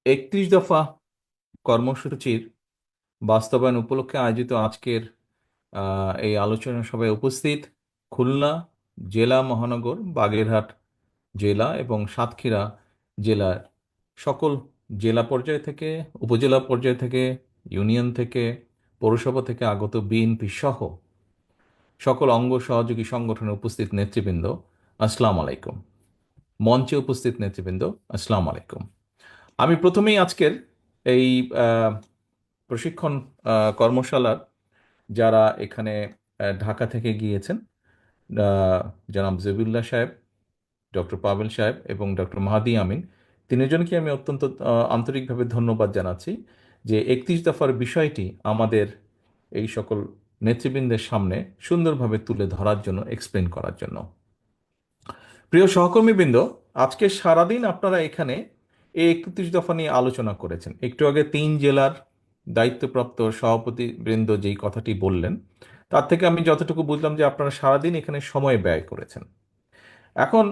31 দফা কর্মসূচির বাস্তবায়ন উপলক্ষে আয়োজিত আজকের এই আলোচনা সভায় উপস্থিত খুলনা জেলা মহানগর, বাগেরহাট জেলা এবং সাতক্ষীরা জেলার সকল জেলা পর্যায় থেকে, উপজেলা পর্যায় থেকে, ইউনিয়ন থেকে, পৌরসভা থেকে আগত বিএনপি সহ সকল অঙ্গ সহযোগী সংগঠনের উপস্থিত নেতৃবৃন্দ, আসসালামু আলাইকুম। মঞ্চে উপস্থিত নেতৃবৃন্দ, আসসালামু আলাইকুম। আমি প্রথমেই আজকের এই আহ, প্রশিক্ষণ কর্মশালার যারা এখানে ঢাকা থেকে গিয়েছেন, আহ, জনাব জবিউল্লাহ সাহেব, ডক্টর পাভেল সাহেব এবং ডক্টর মাহাদি আমিন, তিনজনকে আমি অত্যন্ত আন্তরিকভাবে ধন্যবাদ জানাচ্ছি যে 31 দফার বিষয়টি আমাদের এই সকল নেতৃবৃন্দের সামনে সুন্দরভাবে তুলে ধরার জন্য, এক্সপ্লেন করার জন্য। প্রিয় সহকর্মীবৃন্দ, আজকে সারাদিন আপনারা এখানে এই 31 দফা নিয়ে আলোচনা করেছেন। একটু আগে 3 জেলার দায়িত্বপ্রাপ্ত সভাপতি বৃন্দ যেই কথাটি বললেন, তার থেকে আমি যতটুকু বুঝলাম যে আপনারা সারাদিন এখানে সময় ব্যয় করেছেন। এখন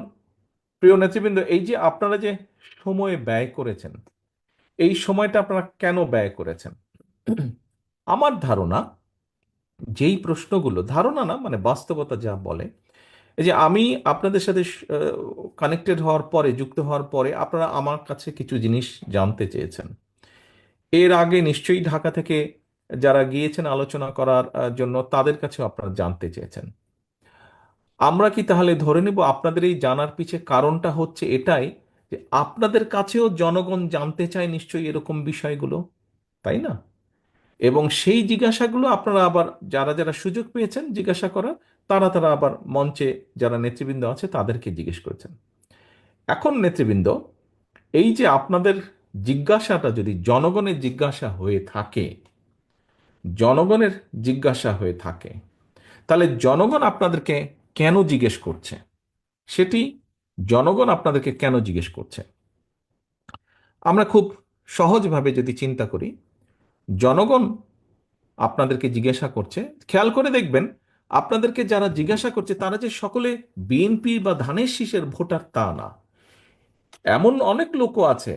প্রিয় নেতৃবৃন্দ, এই যে আপনারা যে সময় ব্যয় করেছেন, এই সময়টা আপনারা কেন ব্যয় করেছেন? আমার ধারণা, যেই প্রশ্নগুলো, ধারণা না মানে বাস্তবতা যা বলে, এই যে আমি আপনাদের সাথে কানেক্টেড হওয়ার পরে, যুক্ত হওয়ার পরে আপনারা আমার কাছে কিছু জিনিস জানতে চেয়েছেন। এর আগে নিশ্চয়ই ঢাকা থেকে যারা গিয়েছেন আলোচনা করার জন্য, তাদের কাছেও আপনারা জানতে চেয়েছেন। আমরা কি তাহলে ধরে নেব আপনাদের এই জানার পিছে কারণটা হচ্ছে এটাই যে আপনাদের কাছেও জনগণ জানতে চায় নিশ্চয়ই এরকম বিষয়গুলো, তাই না? এবং সেই জিজ্ঞাসাগুলো আপনারা আবার যারা যারা সুযোগ পেয়েছেন জিজ্ঞাসা করার, তারা তারা আবার মঞ্চে যারা নেতৃবৃন্দ আছে তাদেরকে জিজ্ঞেস করেছেন। এখন নেতৃবৃন্দ, এই যে আপনাদের জিজ্ঞাসাটা যদি জনগণের জিজ্ঞাসা হয়ে থাকে, জনগণের জিজ্ঞাসা হয়ে থাকে, তাহলে জনগণ আপনাদেরকে কেন জিজ্ঞেস করছে? সেটি জনগণ আপনাদেরকে কেন জিজ্ঞেস করছে? আমরা খুব সহজভাবে যদি চিন্তা করি, জনগণ আপনাদেরকে জিজ্ঞাসা করছে, খেয়াল করে দেখবেন আপনাদেরকে যারা জিজ্ঞাসা করছে তারা যে সকলে বিএনপি বা ধানের শীষের ভোটার তা না। এমন অনেক লোকও আছে,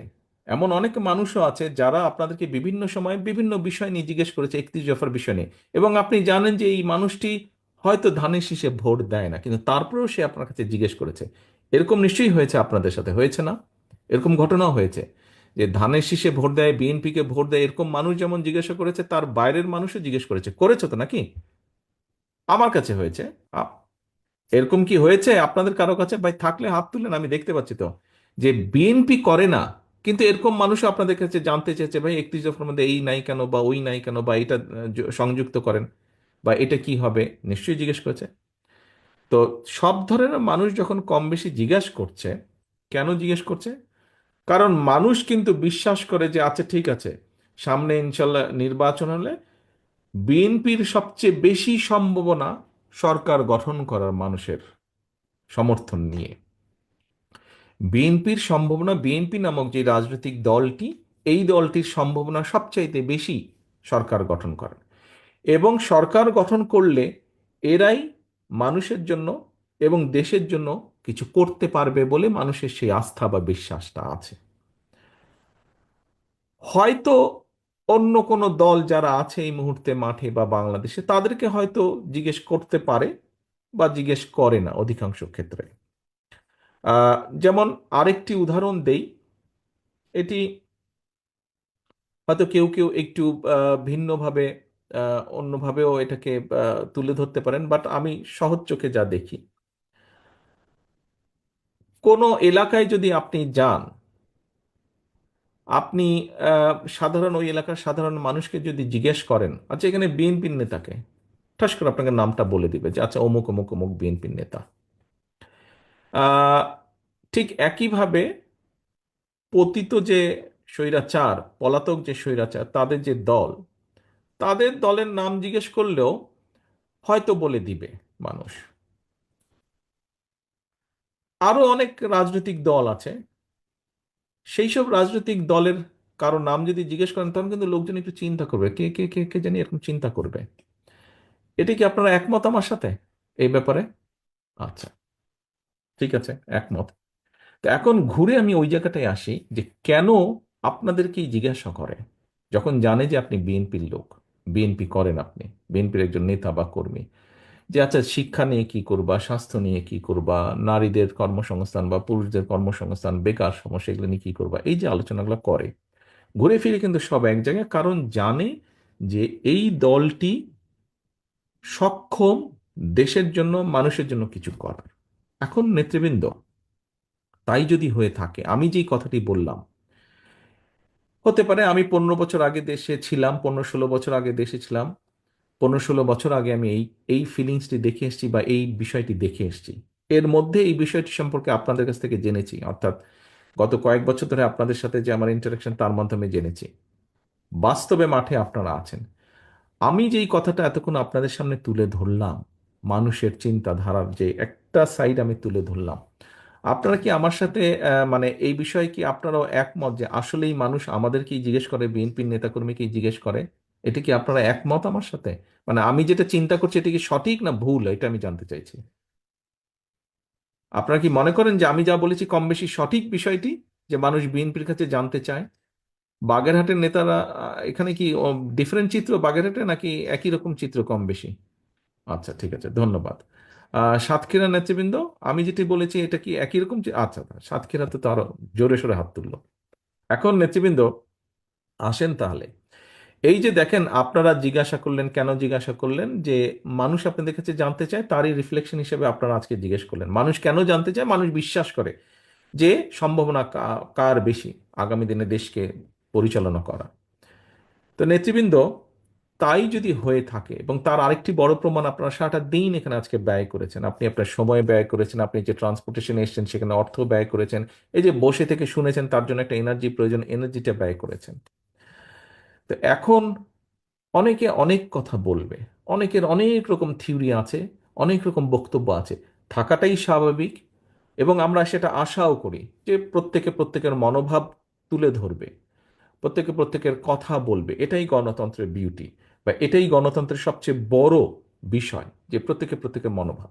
এমন অনেক মানুষও আছে যারা আপনাদেরকে বিভিন্ন সময় বিভিন্ন বিষয় নিয়ে জিজ্ঞেস করেছে, 31 দফার বিষয় নিয়ে, এবং আপনি জানেন যে এই মানুষটি হয়তো ধানের শীষে ভোট দেয় না, কিন্তু তারপরেও সে আপনার কাছে জিজ্ঞেস করেছে। এরকম নিশ্চয়ই হয়েছে, আপনাদের সাথে হয়েছে না? এরকম ঘটনাও হয়েছে যে ধানের শীষে ভোট দেয়, বিএনপিকে ভোট দেয়, এরকম মানুষ যেমন জিজ্ঞাসা করেছে, তার বাইরের মানুষও জিজ্ঞেস করেছে। করেছো তো নাকি? আমার কাছে হয়েছে। আ- এরকম কি হয়েছে আপনাদের কারো কাছে? ভাই থাকলে হাত তুলেন, আমি দেখতে পাচ্ছি তো যে বিএনপি করে না, কিন্তু এরকম মানুষ আপনাদের কাছে জানতে চেয়েছে, ভাই 31 দফার মধ্যে এই নাই কেন, বা ওই নাই কেন, বা এটা সংযুক্ত করেন, বা এটা কি হবে, নিশ্চয়ই জিজ্ঞেস করেছে। তো সব ধরনের মানুষ যখন কম বেশি জিজ্ঞেস করছে, কেন জিজ্ঞেস করছে? কারণ মানুষ কিন্তু বিশ্বাস করে যে আচ্ছা ঠিক আছে, সামনে ইনশাল্লাহ নির্বাচন হলে বিএনপির সবচেয়ে বেশি সম্ভাবনা সরকার গঠন করার, মানুষের সমর্থন নিয়ে। বিএনপির সম্ভাবনা, বিএনপি নামক যে রাজনৈতিক দলটি, এই দলটির সম্ভাবনা সবচাইতে বেশি সরকার গঠন করার, এবং সরকার গঠন করলে এরাই মানুষের জন্য এবং দেশের জন্য কিছু করতে পারবে বলে মানুষের সেই আস্থা বা বিশ্বাসটা আছে। হয়তো অন্য কোনো দল যারা আছে এই মুহূর্তে মাঠে বা বাংলাদেশে, তাদেরকে হয়তো জিজ্ঞেস করতে পারে বা জিজ্ঞেস করে না অধিকাংশ ক্ষেত্রে। যেমন আরেকটি উদাহরণ দেই, এটি হয়তো কেউ কেউ একটু ভিন্নভাবে, অন্যভাবেও এটাকে তুলে ধরতে পারেন, বাট আমি সহজ চোখে যা দেখি, কোনো এলাকায় যদি আপনি যান, আপনি সাধারণ ওই এলাকার সাধারণ মানুষকে যদি জিজ্ঞেস করেন, আচ্ছা এখানে বিএনপির নেতাকে, ঠাস করে আপনাকে নামটা বলে দিবে যে আচ্ছা অমুক অমুক অমুক বিএনপির নেতা। আহ, ঠিক একইভাবে পতিত যে স্বৈরাচার, পলাতক যে স্বৈরাচার, তাদের যে দল, তাদের দলের নাম জিজ্ঞেস করলেও হয়তো বলে দিবে মানুষ। আরো অনেক রাজনৈতিক দল আছে, সেই সব রাজনৈতিক দলের কারো নাম যদি জিজ্ঞেস করেন, তখন কিন্তু লোকজন একটু চিন্তা করবে, কে কে কে কে জানি এরকম চিন্তা করবে। এটা কি আপনারা একমত আমার সাথে এই ব্যাপারে? আচ্ছা, ঠিক আছে, একমত। তো এখন ঘুরে আমি ওই জায়গাটায় আসি যে কেন আপনাদেরকেই জিজ্ঞাসা করে, যখন জানে যে আপনি বিএনপির লোক, বিএনপি করেন, আপনি বিএনপির একজন নেতা বা কর্মী, যে আচ্ছা শিক্ষা নিয়ে কি করবা, স্বাস্থ্য নিয়ে কি করবা, নারীদের কর্মসংস্থান বা পুরুষদের কর্মসংস্থান, বেকার সমস্যা, এগুলো নিয়ে কি করবা, এই যে আলোচনাগুলো করে, ঘুরে ফিরে কিন্তু সব এক জায়গায়, কারণ জানে যে এই দলটি সক্ষম দেশের জন্য, মানুষের জন্য কিছু করার। এখন নেতৃবৃন্দ, তাই যদি হয়ে থাকে, আমি যেই কথাটি বললাম, হতে পারে আমি 15 বছর আগে দেশে ছিলাম, 15-16 বছর আগে দেশে ছিলাম, 15-16 বছর আগে আমি এই এই ফিলিংসটি দেখে এসেছি বা এই বিষয়টি দেখে এসেছি। এর মধ্যে এই বিষয়টি সম্পর্কে আপনাদের কাছ থেকে জেনেছি, অর্থাৎ গত কয়েক বছর ধরে আপনাদের সাথে যে আমার ইন্টারাকশন, তার মাধ্যমে জেনেছি। বাস্তবে মাঠে আপনারা আছেন। আমি যেই কথাটা এতক্ষণ আপনাদের সামনে তুলে ধরলাম, মানুষের চিন্তাধারার যে একটা সাইড আমি তুলে ধরলাম, আপনারা কি আমার সাথে মানে এই বিষয়ে কি আপনারাও একমত যে আসলেই মানুষ আমাদেরকেই জিজ্ঞেস করে, বিএনপির নেতাকর্মীকেই জিজ্ঞেস করে? এটা কি আপনারা একমত আমার সাথে? মানে আমি যেটা চিন্তা করছি, এটা কি সঠিক না ভুল, এটা আমি জানতে চাইছি। আপনারা কি মনে করেন যে আমি যা বলেছি কম বেশি সঠিক বিষয়টি, যে মানুষ বিএনপির কাছে জানতে চায়? বাগেরহাটের নেতারা এখানে কি ডিফারেন্ট চিত্র বাগেরহাটে, নাকি একই রকম চিত্র কম বেশি? আচ্ছা, ঠিক আছে, ধন্যবাদ। সাতক্ষীরা নেতৃবৃন্দ, আমি যেটি বলেছি এটা কি একই রকম আচ্ছা, সাতক্ষীরাতে তো আরো জোরে সোরে হাত তুললো। এখন নেতৃবৃন্দ, আসেন তাহলে। এই যে দেখেন, আপনারা জিজ্ঞাসা করলেন, কেন জিজ্ঞাসা করলেন, যে মানুষ আপনাদের কাছে জানতে চায়, তারই রিফ্লেকশন হিসেবে আপনারা আজকে জিজ্ঞেস করলেন মানুষ কেন জানতে চায়। মানুষ বিশ্বাস করে যে সম্ভাবনা কার বেশি আগামী দিনে দেশকে পরিচালনা করা। তো নেতৃবৃন্দ, তাই যদি হয়ে থাকে, এবং তার আরেকটি বড় প্রমাণ, আপনারা সারাটা দিন এখানে আজকে ব্যয় করেছেন, আপনি আপনার সময় ব্যয় করেছেন, আপনি যে ট্রান্সপোর্টেশনে এসেছেন সেখানে অর্থ ব্যয় করেছেন, এই যে বসে থেকে শুনেছেন, তার জন্য একটা এনার্জি প্রয়োজন, এনার্জিটা ব্যয় করেছেন। তো এখন অনেকে অনেক কথা বলবে, অনেকের অনেক রকম থিওরি আছে, অনেক রকম বক্তব্য আছে, থাকাটাই স্বাভাবিক। এবং আমরা সেটা আশাও করি যে প্রত্যেকে প্রত্যেকের মনোভাব তুলে ধরবে, প্রত্যেকে প্রত্যেকের কথা বলবে। এটাই গণতন্ত্রের বিউটি, বা এটাই গণতন্ত্রের সবচেয়ে বড় বিষয়, যে প্রত্যেকে প্রত্যেকের মনোভাব।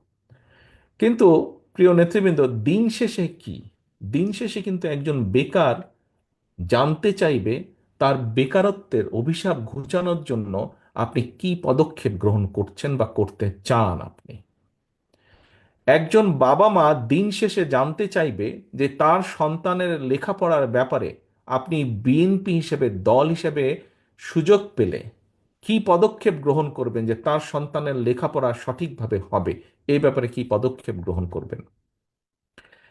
কিন্তু প্রিয় নেতৃবৃন্দ, দিন শেষে কি, দিন শেষে কিন্তু একজন বেকার জানতে চাইবে তার বেকারত্বের অভিশাপ ঘুচানোর জন্য আপনি কি পদক্ষেপ গ্রহণ করছেন বা করতে চান। আপনি, একজন বাবা মা দিন শেষে জানতে চাইবে যে তার সন্তানের লেখাপড়ার ব্যাপারে আপনি বিএনপি হিসেবে, দল হিসেবে সুযোগ পেলে কি পদক্ষেপ গ্রহণ করবেন, যে তার সন্তানের লেখাপড়া সঠিকভাবে হবে, এই ব্যাপারে কি পদক্ষেপ গ্রহণ করবেন।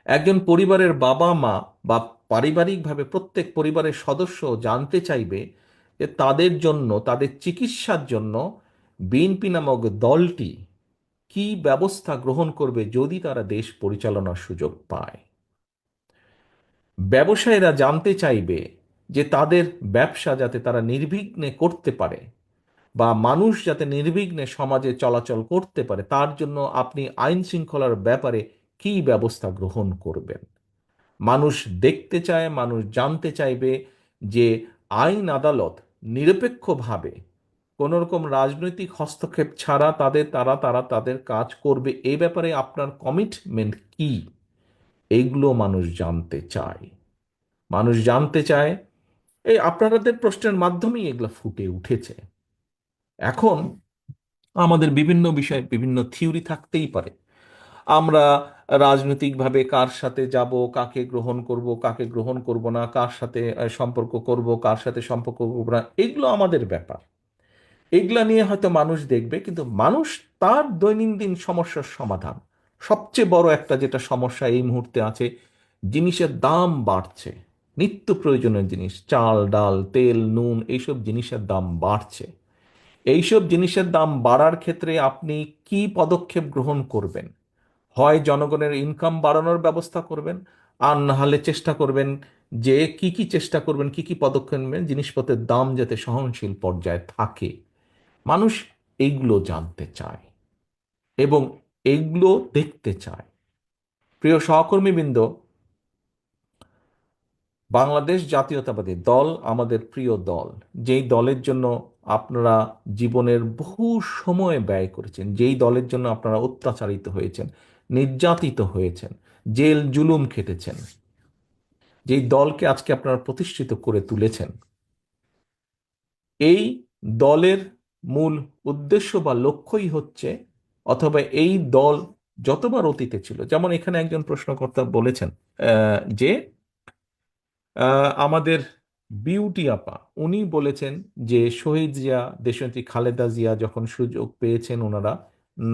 একজন পরিবারের বাবা মা বা পারিবারিকভাবে প্রত্যেক পরিবারের সদস্য জানতে চাইবে যে তাদের জন্য, তাদের চিকিৎসার জন্য বিএনপি নামক দলটি কি ব্যবস্থা গ্রহণ করবে যদি তারা দেশ পরিচালনার সুযোগ পায়। ব্যবসায়ীরা জানতে চাইবে যে তাদের ব্যবসা যাতে তারা নির্বিঘ্নে করতে পারে, বা মানুষ যাতে নির্বিঘ্নে সমাজে চলাচল করতে পারে, তার জন্য আপনি আইন শৃঙ্খলার ব্যাপারে কি ব্যবস্থা গ্রহণ করবেন। মানুষ দেখতে চায়, মানুষ জানতে চাইবে যে আইন আদালত নিরপেক্ষভাবে, কোনো রকম রাজনৈতিক হস্তক্ষেপ ছাড়া তারা তাদের কাজ করবে। এই ব্যাপারে আপনার কমিটমেন্ট কি, এইগুলো মানুষ জানতে চায়। মানুষ জানতে চায়, এই আপনাদের প্রশ্নের মাধ্যমেই এগুলো ফুটে উঠেছে। এখন আমাদের বিভিন্ন বিষয়ে বিভিন্ন থিওরি থাকতেই পারে। আমরা রাজনৈতিকভাবে কার সাথে যাব, কাকে গ্রহণ করব, কাকে গ্রহণ করব না, কার সাথে সম্পর্ক করব, কার সাথে সম্পর্ক করব না, এগুলো আমাদের ব্যাপার। এগুলা নিয়ে হয়তো মানুষ দেখবে, কিন্তু মানুষ তার দৈনন্দিন সমস্যার সমাধান, সবচেয়ে বড় একটা যেটা সমস্যা এই মুহূর্তে আছে, জিনিসের দাম বাড়ছে, নিত্য প্রয়োজনীয় জিনিস, চাল ডাল তেল নুন, এইসব জিনিসের দাম বাড়ছে। এইসব জিনিসের দাম বাড়ার ক্ষেত্রে আপনি কি পদক্ষেপ গ্রহণ করবেন? হয় জনগণের ইনকাম বাড়ানোর ব্যবস্থা করবেন, আর না হলে চেষ্টা করবেন যে কি কি চেষ্টা করবেন, কি কি পদক্ষেপ নেবেন জিনিসপত্রের দাম যাতে সহনশীল পর্যায়ে থাকে। মানুষ এইগুলো জানতে চায় এবং এইগুলো দেখতে চায়। প্রিয় সহকর্মীবৃন্দ, বাংলাদেশ জাতীয়তাবাদী দল আমাদের প্রিয় দল, যেই দলের জন্য আপনারা জীবনের বহু সময় ব্যয় করেছেন, যেই দলের জন্য আপনারা অত্যাচারিত হয়েছেন, নির্যাতিত হয়েছেন, জেল জুলুম খেটেছেন, যেই দলকে আজকে আপনারা প্রতিষ্ঠিত করে তুলেছেন, এই দলের মূল উদ্দেশ্য বা লক্ষ্যই হচ্ছে, অথবা এই দল যতবার অতীতে ছিল, যেমন এখানে একজন প্রশ্নকর্তা বলেছেন যে আমাদের বিউটি আপা উনি বলেছেন যে শহীদ জিয়া, দেশনেত্রী খালেদা জিয়া যখন সুযোগ পেয়েছেন ওনারা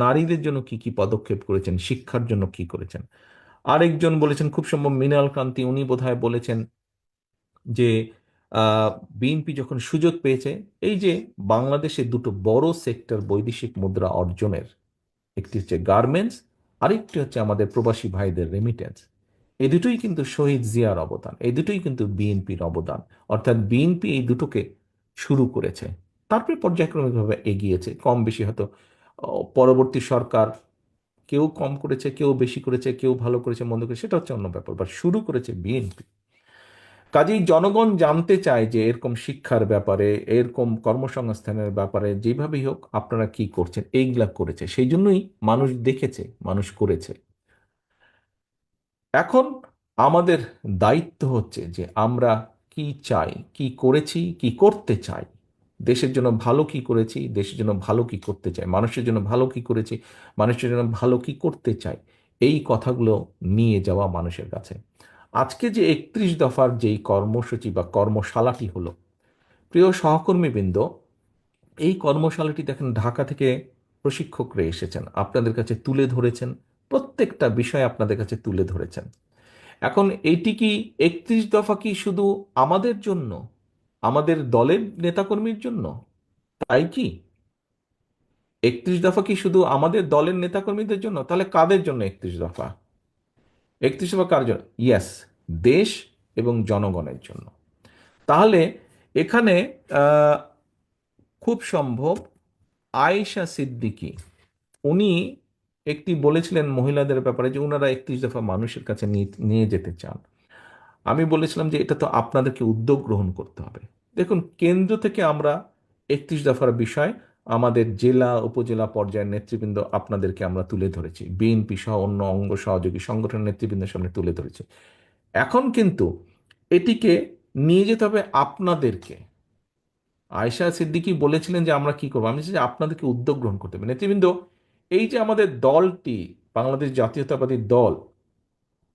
নারীদের জন্য কি কি পদক্ষেপ করেছেন, শিক্ষার জন্য কি করেছেন। আরেকজন বলেছেন, খুব সম্ভব মৃণাল কান্তি, উনি বোধহয় বলেছেন যে বিএনপি যখন সুযোগ পেয়েছে, এই যে বাংলাদেশে দুটো বড় সেক্টর বৈদেশিক মুদ্রা অর্জনের, একটি হচ্ছে গার্মেন্টস, আরেকটি হচ্ছে আমাদের প্রবাসী ভাইদের রেমিটেন্স, এই দুটোই কিন্তু শহীদ জিয়ার অবদান, এই দুটোই কিন্তু বিএনপির অবদান। অর্থাৎ বিএনপি এই দুটোকে শুরু করেছে, তারপরে পর্যায়ক্রমিকভাবে এগিয়েছে, কম বেশি হয়তো পরবর্তী সরকার কেউ কম করেছে, কেউ বেশি করেছে, কেউ ভালো করেছে, মন্দ করেছে, সেটা হচ্ছে অন্য ব্যাপার, বাট শুরু করেছে বিএনপি। কাজেই জনগণ জানতে চায় যে এরকম শিক্ষার ব্যাপারে, এরকম কর্মসংস্থানের ব্যাপারে যেভাবেই হোক আপনারা কি করছেন, এইগুলা করেছে, সেই জন্যই মানুষ দেখেছে, মানুষ করেছে। এখন আমাদের দায়িত্ব হচ্ছে যে আমরা কি চাই, কি করেছি, কি করতে চাই, দেশের জন্য ভালো কি করেছি, দেশের জন্য ভালো কি করতে চাই, মানুষের জন্য ভালো কি করেছি, মানুষের জন্য ভালো কি করতে চাই, এই কথাগুলো নিয়ে যাওয়া মানুষের কাছে। আজকে যে 31 দফার যেই কর্মসূচি বা কর্মশালাটি হলো, প্রিয় সহকর্মীবৃন্দ, এই কর্মশালাটি দেখেন ঢাকা থেকে প্রশিক্ষকরা এসেছেন, আপনাদের কাছে তুলে ধরেছেন, প্রত্যেকটা বিষয় আপনাদের কাছে তুলে ধরেছেন। এখন এইটি কি 31 দফা কি শুধু আমাদের জন্য, আমাদের দলের নেতাকর্মীর জন্য, তাই কি? 31 দফা কি শুধু আমাদের দলের নেতাকর্মীদের জন্য? তাহলে কাদের জন্য 31 দফা? 31 দফা কার জন্য? ইয়েস, দেশ এবং জনগণের জন্য। তাহলে এখানে আহ, খুব সম্ভব আয়েশা সিদ্দিকী উনি একটি বলেছিলেন মহিলাদের ব্যাপারে যে ওনারা 31 দফা মানুষের কাছে নিয়ে নিয়ে যেতে চান। আমি বলেছিলাম যে এটা তো আপনাদেরকে উদ্যোগ গ্রহণ করতে হবে। দেখুন, কেন্দ্র থেকে আমরা 31 দফার বিষয় আমাদের জেলা উপজেলা পর্যায়ের নেতৃবৃন্দ আপনাদেরকে আমরা তুলে ধরেছি, বিএনপি সহ অন্য অঙ্গ সহযোগী সংগঠনের নেতৃবৃন্দের সামনে তুলে ধরেছি। এখন কিন্তু এটিকে নিয়ে যেতে হবে আপনাদেরকে। আয়েশা সিদ্দিকী বলেছিলেন যে আমরা কি করবো, আমি বলছি যে আপনাদেরকে উদ্যোগ গ্রহণ করতে হবে। নেতৃবৃন্দ, এই যে আমাদের দলটি, বাংলাদেশ জাতীয়তাবাদী দল,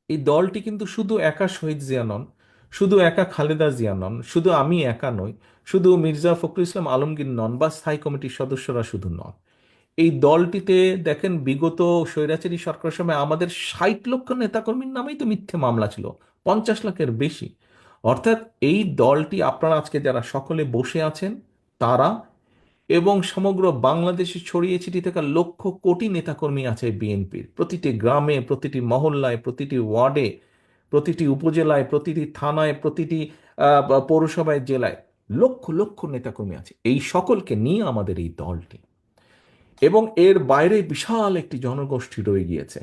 এই দলটি কিন্তু শুধু একা শহীদ জিয়া নন, শুধু একা খালেদা জিয়া নন, শুধু আমি একা নই, শুধু মির্জা ফখরুল ইসলাম আলমগীর নন, বা স্থায়ী কমিটির সদস্যরা শুধু নন। এই দলটিতে দেখেন বিগত স্বৈরাচারী সরকারের সময় আমাদের 60 লক্ষ নেতাকর্মীর নামেই তো মিথ্যে মামলা ছিল, 50 লাখের বেশি। অর্থাৎ এই দলটি, আপনারা আজকে যারা সকলে বসে আছেন তারা, এবং সমগ্র বাংলাদেশে ছড়িয়ে ছিটিয়ে থাকা লক্ষ কোটি নেতাকর্মী আছে বিএনপির, প্রতিটি গ্রামে, প্রতিটি মহল্লায়, প্রতিটি ওয়ার্ডে, প্রতিটি উপজেলায়, প্রতিটি থানায়, প্রতিটি পৌরসভায়, জেলায় লক্ষ লক্ষ নেতাকর্মী আছে। এই সকলকে নিয়ে আমাদের এই দলটি, এবং এর বাইরে বিশাল একটি জনগোষ্ঠী রয়ে গিয়েছে,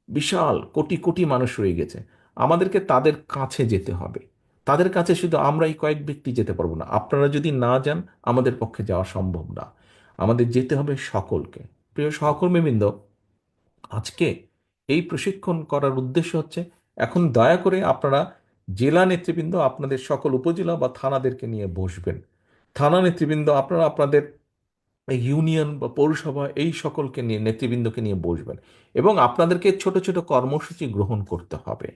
বিশাল কোটি কোটি মানুষ রয়ে গেছে। আমাদেরকে তাদের কাছে যেতে হবে। তাদের কাছে শুধু আমরা এই কয়েক ব্যক্তি যেতে পারবো না, আপনারা যদি না যান আমাদের পক্ষে যাওয়া সম্ভব না। আমাদের যেতে হবে সকলকে। প্রিয় সহকর্মীবৃন্দ, আজকে এই প্রশিক্ষণ করার উদ্দেশ্য হচ্ছে, এখন দয়া করে আপনারা জেলা নেতৃবৃন্দ আপনাদের সকল উপজেলা বা থানাদেরকে নিয়ে বসবেন, থানা নেতৃবৃন্দ আপনারা আপনাদের ইউনিয়ন বা পৌরসভা এই সকলকে নিয়ে, নেতৃবৃন্দকে নিয়ে বসবেন, এবং আপনাদেরকে ছোট ছোট কর্মসূচি গ্রহণ করতে হবে।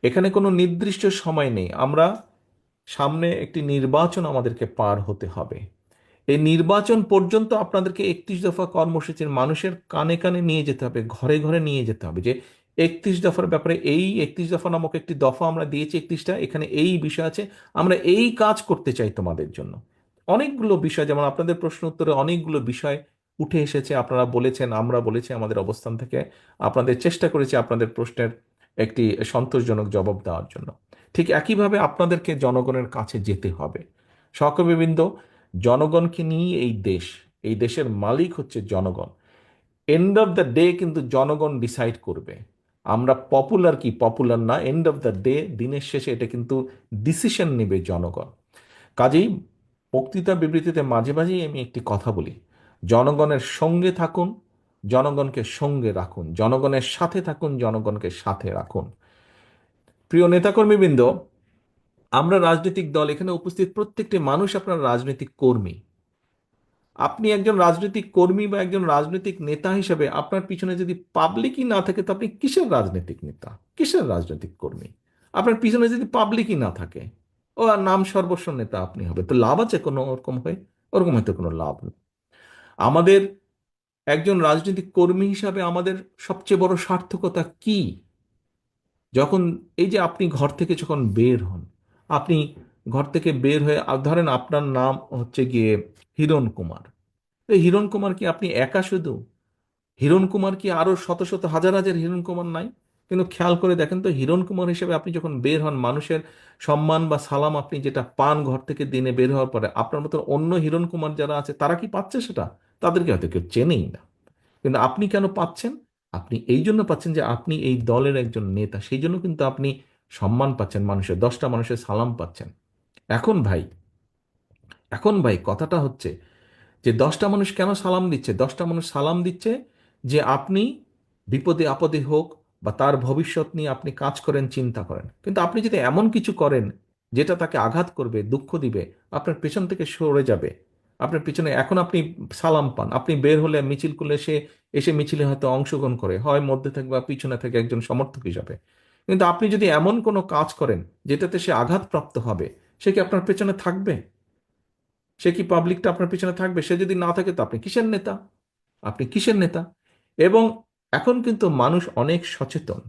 এখানে কোনো নির্দিষ্ট সময় নেই, আমরা সামনে একটি নির্বাচন আমাদেরকে পার হতে হবে। এই নির্বাচন পর্যন্ত আপনাদেরকে 31 দফা কর্মসূচির মানুষের কানে কানে নিয়ে যেতে হবে, ঘরে ঘরে নিয়ে যেতে হবে যে 31 দফার ব্যাপারে, এই 31 দফা নামক একটি দফা আমরা দিয়েছি, 31টা, এখানে এই বিষয় আছে, আমরা এই কাজ করতে চাই তোমাদের জন্য। অনেকগুলো বিষয়, যেমন আপনাদের প্রশ্ন উত্তরে অনেকগুলো বিষয় উঠে এসেছে, আপনারা বলেছেন, আমরা বলেছি আমাদের অবস্থান থেকে, আপনাদের চেষ্টা করেছি আপনাদের প্রশ্নের একটি সন্তোষজনক জবাব দেওয়ার জন্য। ঠিক একইভাবে আপনাদেরকে জনগণের কাছে যেতে হবে। সহকর্মীবৃন্দ, জনগণকে নিয়ে এই দেশ, এই দেশের মালিক হচ্ছে জনগণ। এন্ড অফ দ্য ডে কিন্তু জনগণ ডিসাইড করবে আমরা পপুলার কি পপুলার না। এন্ড অফ দ্য ডে, দিনের শেষে এটা কিন্তু ডিসিশন নেবে জনগণ। কাজেই বক্তৃতা বিবৃতিতে মাঝে মাঝেই আমি একটি কথা বলি, জনগণের সঙ্গে থাকুন, জনগণকে সঙ্গে রাখুন, জনগণের সাথে থাকুন, জনগণকে সাথে রাখুন। প্রিয় নেতাকর্মীবৃন্দ, আমরা রাজনৈতিক দল, এখানে উপস্থিত প্রত্যেকটি মানুষ আপনার রাজনৈতিক কর্মী। আপনি একজন রাজনৈতিক কর্মী বা একজন রাজনৈতিক নেতা হিসেবে আপনার পিছনে যদি পাবলিকই না থাকে, তো আপনি কিসের রাজনৈতিক নেতা, কিসের রাজনৈতিক কর্মী? আপনার পিছনে যদি পাবলিকই না থাকে, ও আর নাম সর্বস্ব নেতা আপনি হবে, তো লাভ আছে কোনো ওরকম হয়ে? ওরকম হয়তো কোনো লাভ নেই। আমাদের একজন রাজনৈতিক কর্মী হিসাবে আমাদের সবচেয়ে বড় সার্থকতা কি? যখন এই যে আপনি ঘর থেকে যখন বের হন, আপনি ঘর থেকে বের হয়ে ধরেন আপনার নাম হচ্ছে গিয়ে হিরণ কুমার। তো হিরণ কুমার কি আপনি একা শুধু? হিরণ কুমার কি আরো শত শত হাজার হাজার হিরণ কুমার নাই? কিন্তু খেয়াল করে দেখেন তো, হিরণ কুমার হিসেবে আপনি যখন বের হন, মানুষের সম্মান বা সালাম আপনি যেটা পান ঘর থেকে দিনে বের হওয়ার পরে, আপনার মতো অন্য হিরণ কুমার যারা আছে তারা কি পাচ্ছে সেটা? তাদেরকে হয়তো কেউ চেনেই না। কিন্তু আপনি কেন পাচ্ছেন? আপনি এই জন্য পাচ্ছেন যে আপনি এই দলের একজন নেতা, সেই জন্য কিন্তু আপনি সম্মান পাচ্ছেন, মানুষের 10টা মানুষের সালাম পাচ্ছেন। এখন ভাই, কথাটা হচ্ছে যে 10টা মানুষ কেন সালাম দিচ্ছে? 10টা মানুষ সালাম দিচ্ছে যে আপনি বিপদে আপদে হোক বা তার ভবিষ্যৎ নিয়ে আপনি কাজ করেন, চিন্তা করেন। কিন্তু আপনি যদি এমন কিছু করেন যেটা তাকে আঘাত করবে, দুঃখ দিবে, আপনার পেছন থেকে সরে যাবে, আপনার পিছনে এখন আপনি সালাম পান, আপনি বের হলে মিছিল করলে সে এসে মিছিলে হয়তো অংশগ্রহণ করে, হয় মধ্যে থেকে বা পিছনে থেকে একজন সমর্থক হিসাবে। কিন্তু আপনি যদি এমন কোনো কাজ করেন যেটাতে সে আঘাতপ্রাপ্ত হবে, সে কি আপনার পেছনে থাকবে? সে কি পাবলিকটা আপনার পিছনে থাকবে? সে যদি না থাকে তো আপনি কিসের নেতা? আপনি কিসের নেতা? এবং এখন কিন্তু মানুষ অনেক সচেতন।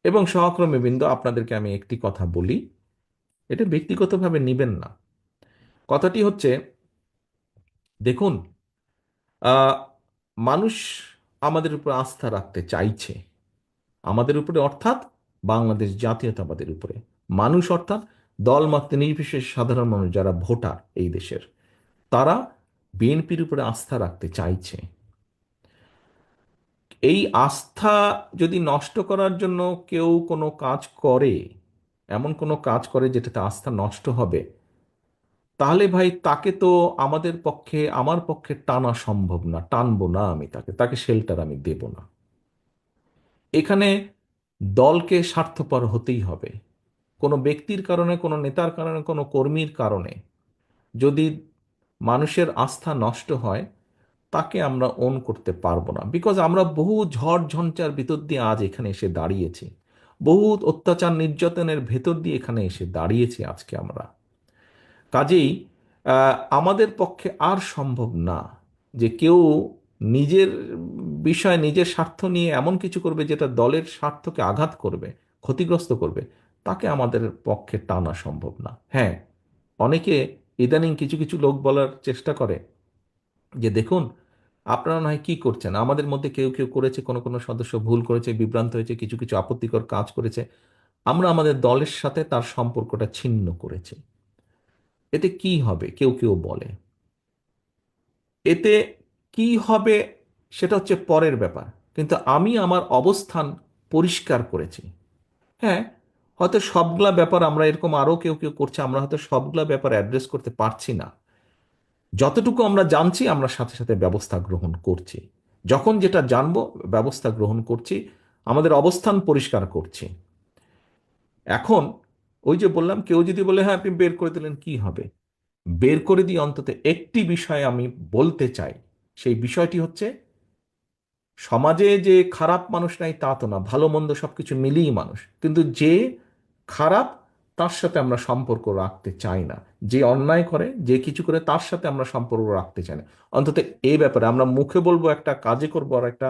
এবং সহকর্মীবৃন্দ, আপনাদেরকে আমি একটি কথা বলি, এটা ব্যক্তিগতভাবে নিবেন না। কথাটি হচ্ছে, দেখুন, আহ, মানুষ আমাদের উপর আস্থা রাখতে চাইছে, আমাদের উপরে অর্থাৎ বাংলাদেশ জাতীয়তাবাদের উপরে। মানুষ অর্থাৎ দলমত নির্বিশেষে সাধারণ মানুষ যারা ভোটার এই দেশের, তারা বিএনপির উপরে আস্থা রাখতে চাইছে। এই আস্থা যদি নষ্ট করার জন্য কেউ কোনো কাজ করে, এমন কোনো কাজ করে যেটাতে আস্থা নষ্ট হবে, তাহলে ভাই তাকে তো আমাদের পক্ষে, আমার পক্ষে টানা সম্ভব না, টানবো না আমি তাকে, তাকে শেল্টার আমি দেব না। এখানে দলকে স্বার্থপর হতেই হবে। কোনো ব্যক্তির কারণে, কোনো নেতার কারণে, কোনো কর্মীর কারণে যদি মানুষের আস্থা নষ্ট হয়, তাকে আমরা ওন করতে পারবো না। বিকজ আমরা বহু ঝড় ঝঞ্ঝার ভিতর দিয়ে আজ এখানে এসে দাঁড়িয়েছি, বহু অত্যাচার নির্যাতনের ভেতর দিয়ে এখানে এসে দাঁড়িয়েছি আজকে আমরা। কাজেই আমাদের পক্ষে আর সম্ভব না যে কেউ নিজের বিষয়, নিজের স্বার্থ নিয়ে এমন কিছু করবে যেটা দলের স্বার্থকে আঘাত করবে, ক্ষতিগ্রস্ত করবে। তাকে আমাদের পক্ষে টানা সম্ভব না। হ্যাঁ, অনেকে ইদানিং কিছু কিছু লোক বলার চেষ্টা করে যে দেখুন, আপনারা নয় কি করছেন, আমাদের মধ্যে কেউ কেউ করেছে, কোনো কোনো সদস্য ভুল করেছে, বিভ্রান্ত হয়েছে, কিছু কিছু আপত্তিকর কাজ করেছে, আমরা আমাদের দলের সাথে তার সম্পর্কটা ছিন্ন করেছি। এতে কি হবে কেউ কেউ বলে, এতে কি হবে সেটা হচ্ছে পরের ব্যাপার। কিন্তু আমি আমার অবস্থান পরিষ্কার করেছি। হ্যাঁ, হয়তো সবগুলা ব্যাপার আমরা এরকম আরো কেউ কেউ করছে, আমরা হয়তো সবগুলা ব্যাপার অ্যাড্রেস করতে পারছি না। যতটুকু আমরা জানছি আমরা সাথে সাথে ব্যবস্থা গ্রহণ করছি, যখন যেটা জানবো ব্যবস্থা গ্রহণ করছি, আমাদের অবস্থান পরিষ্কার করছি। এখন ওই যে বললাম, কেউ যদি বলে হ্যাঁ আপনি বের করে দিলেন কি হবে, বের করে দিয়ে অন্তত একটি বিষয় আমি বলতে চাই। সেই বিষয়টি হচ্ছে, সমাজে যে খারাপ মানুষ নাই তা তো না, ভালো মন্দ সবকিছু মিলিয়ে মানুষ, কিন্তু যে খারাপ তার সাথে আমরা সম্পর্ক রাখতে চাই না। যে অন্যায় করে, যে কিছু করে, তার সাথে আমরা সম্পর্ক রাখতে চাই না। অন্তত এই ব্যাপারে আমরা মুখে বলবো একটা, কাজে করবো আর একটা,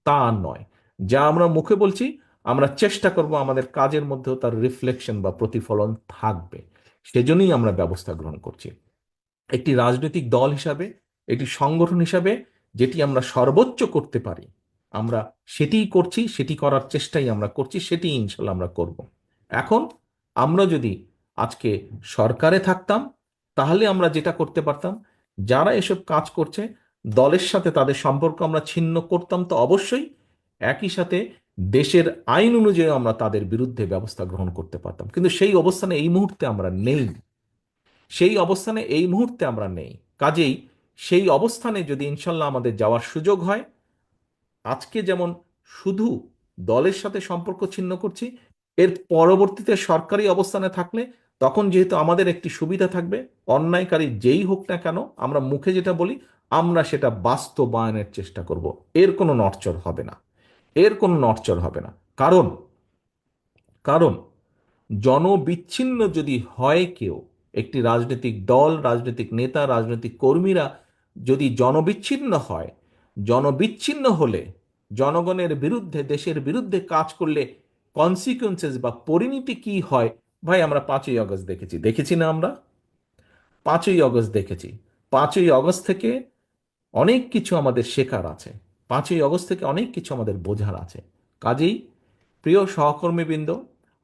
তা নয়। যা আমরা মুখে বলছি, আমরা চেষ্টা করব আমাদের কাজের মধ্যেও তার রিফ্লেকশন বা প্রতিফলন থাকবে। সেজন্যই আমরা ব্যবস্থা গ্রহণ করছি। একটি রাজনৈতিক দল হিসাবে, একটি সংগঠন হিসাবে যেটি আমরা সর্বোচ্চ করতে পারি, আমরা সেটিই করছি, সেটি করার চেষ্টাই আমরা করছি, সেটি ইনশাল্লাহ আমরা করব। এখন আমরা যদি আজকে সরকারে থাকতাম, তাহলে আমরা যেটা করতে পারতাম, যারা এসব কাজ করছে দলের সাথে তাদের সম্পর্ক আমরা ছিন্ন করতাম তো অবশ্যই, একই সাথে দেশের আইন অনুযায়ী আমরা তাদের বিরুদ্ধে ব্যবস্থা গ্রহণ করতে পারতাম। কিন্তু সেই অবস্থানে এই মুহূর্তে আমরা নেই, সেই অবস্থানে এই মুহূর্তে আমরা নেই। কাজেই সেই অবস্থানে যদি ইনশাল্লাহ আমাদের যাওয়ার সুযোগ হয়, আজকে যেমন শুধু দলের সাথে সম্পর্ক ছিন্ন করছি, এর পরবর্তীতে সরকারি অবস্থানে থাকলে তখন যেহেতু আমাদের একটি সুবিধা থাকবে, অন্যায়কারী যেই হোক না কেন আমরা মুখে যেটা বলি আমরা সেটা বাস্তবায়নের চেষ্টা করব। এর কোনো নড়চড় হবে না, এর কোনো নড়চড় হবে না। কারণ কারণ জনবিচ্ছিন্ন যদি হয় কেউ, একটি রাজনৈতিক দল, রাজনৈতিক নেতা, রাজনৈতিক কর্মীরা যদি জনবিচ্ছিন্ন হয়, জনবিচ্ছিন্ন হলে জনগণের বিরুদ্ধে, দেশের বিরুদ্ধে কাজ করলে কনসিকুয়েন্সেস বা পরিণতি কি হয়, ভাই আমরা 5ই আগস্ট দেখেছি, দেখেছি না আমরা? 5ই আগস্ট দেখেছি। 5ই আগস্ট থেকে অনেক কিছু আমাদের শেখার আছে, 5ই আগস্ট থেকে অনেক কিছু আমাদের বোঝার আছে। কাজেই প্রিয় সহকর্মীবৃন্দ,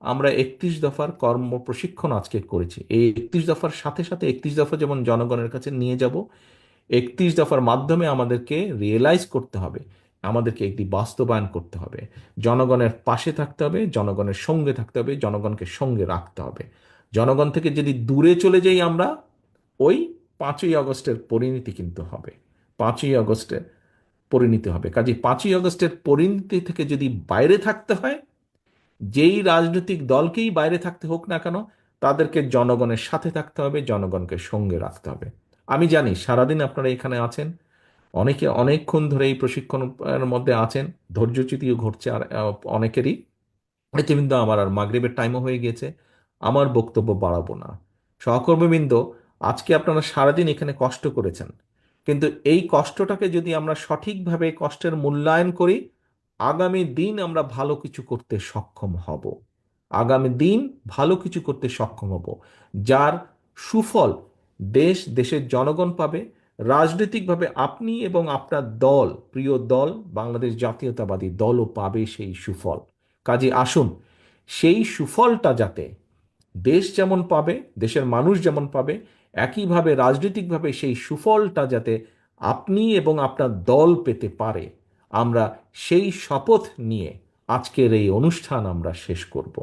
আমরা 31 দফার কর্ম প্রশিক্ষণ আজকে করেছি। এই 31 দফার সাথে সাথে 31 দফা যেমন জনগণের কাছে নিয়ে যাব, 31 দফার মাধ্যমে আমাদেরকে রিয়েলাইজ করতে হবে, আমাদেরকে একটি বাস্তবায়ন করতে হবে। জনগণের পাশে থাকতে হবে, জনগণের সঙ্গে থাকতে হবে, জনগণকে সঙ্গে রাখতে হবে। জনগণ থেকে যদি দূরে চলে যাই আমরা, ওই 5ই আগস্টের পরিণতি কিন্তু হবে, 5ই আগস্টের পরিণতি হবে। কাজে 5ই আগস্টের পরিণতি থেকে যদি বাইরে থাকতে হয়, যেই রাজনৈতিক দলকেই বাইরে থাকতে হোক না কেন, তাদেরকে জনগণের সাথে থাকতে হবে, জনগণকে সঙ্গে রাখতে হবে। আমি জানি সারাদিন আপনারা এখানে আছেন, অনেকে অনেকক্ষণ ধরে এই প্রশিক্ষণের মধ্যে আছেন, ধৈর্যচ্যুতিও ঘটছে আর অনেকেরই। কিন্তু আমার আর মাগরিবের টাইমও হয়ে গিয়েছে, আমার বক্তব্য বাড়াবো না। সহকর্মীবৃন্দ, আজকে আপনারা সারাদিন এখানে কষ্ট করেছেন, কিন্তু এই কষ্টটাকে যদি আমরা সঠিকভাবে কষ্টের মূল্যায়ন করি, আগামী দিন আমরা ভালো কিছু করতে সক্ষম হব। আগামী দিন ভালো কিছু করতে সক্ষম হব, যার সুফল দেশ, দেশের জনগণ পাবে। রাজনৈতিকভাবে আপনি এবং আপনার দল, প্রিয় দল বাংলাদেশ জাতীয়তাবাদী দলও পাবে সেই সুফল। কাজে আসুন, সেই সুফলটা যাতে দেশ যেমন পাবে, দেশের মানুষ যেমন পাবে, একইভাবে রাজনৈতিকভাবে সেই সুফলটা যাতে আপনি এবং আপনার দল পেতে পারে, আমরা সেই শপথ নিয়ে আজকের এই অনুষ্ঠান আমরা শেষ করব।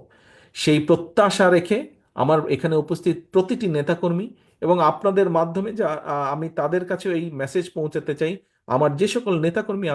সেই প্রত্যাশা রেখে আমার এখানে উপস্থিত প্রতিটি নেতাকর্মী এবং আপনাদের মাধ্যমে যা আমি তাদের কাছে এই মেসেজ পৌঁছাতে চাই, আমার যে সকল নেতাকর্মী